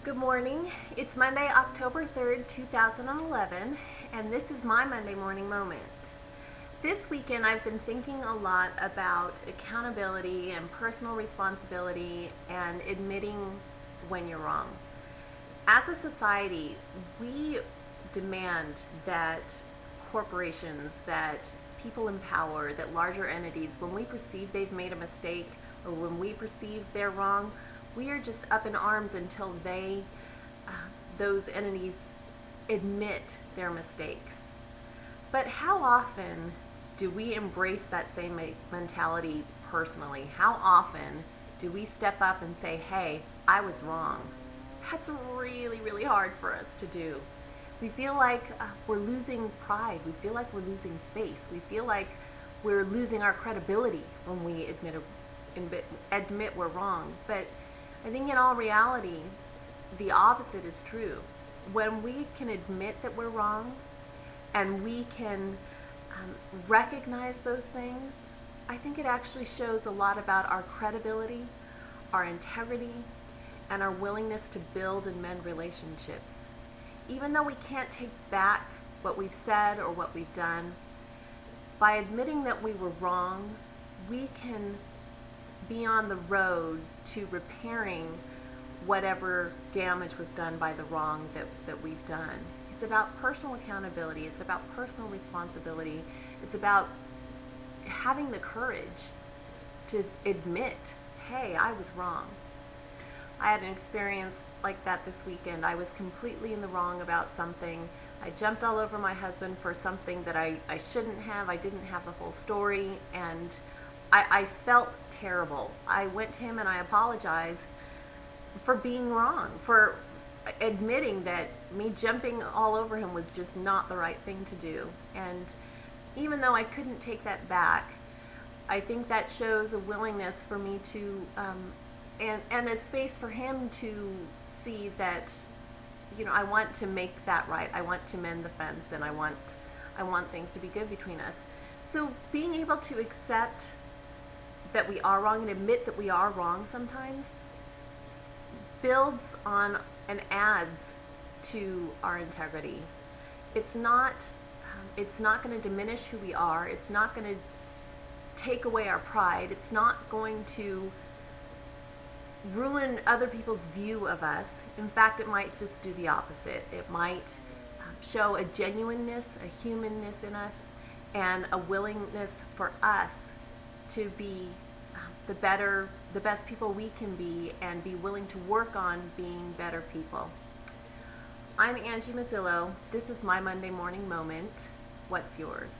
Good morning. It's Monday, October 3rd, 2011, and this is my Monday morning moment. This weekend I've been thinking a lot about accountability and personal responsibility and admitting when you're wrong. As a society, we demand that corporations, that people in power, that larger entities, when we perceive they've made a mistake or when we perceive they're wrong, we are just up in arms until those entities admit their mistakes. But how often do we embrace that same mentality personally? How often do we step up and say, hey, I was wrong? That's really, really hard for us to do. We feel like we're losing pride. We feel like we're losing face. We feel like we're losing our credibility when we admit we're wrong. But I think in all reality, the opposite is true. When we can admit that we're wrong and we can recognize those things, I think it actually shows a lot about our credibility, our integrity, and our willingness to build and mend relationships. Even though we can't take back what we've said or what we've done, by admitting that we were wrong, we can be on the road to repairing whatever damage was done by the wrong that we've done. It's about personal accountability. It's about personal responsibility. It's about having the courage to admit, hey, I was wrong. I had an experience like that this weekend. I was completely in the wrong about something. I jumped all over my husband for something that I shouldn't have. I didn't have the full story, and I felt terrible. I went to him and I apologized for being wrong, for admitting that me jumping all over him was just not the right thing to do. And even though I couldn't take that back, I think that shows a willingness for me to, and a space for him to see that, I want to make that right. I want to mend the fence, and I want things to be good between us. So being able to accept that we are wrong and admit that we are wrong sometimes builds on and adds to our integrity. It's not going to diminish who we are. It's not going to take away our pride. It's not going to ruin other people's view of us. In fact, it might just do the opposite. It might show a genuineness, a humanness in us, and a willingness for us to be the best people we can be, and be willing to work on being better people. I'm Angie Mazzillo. This is my Monday morning moment. What's yours?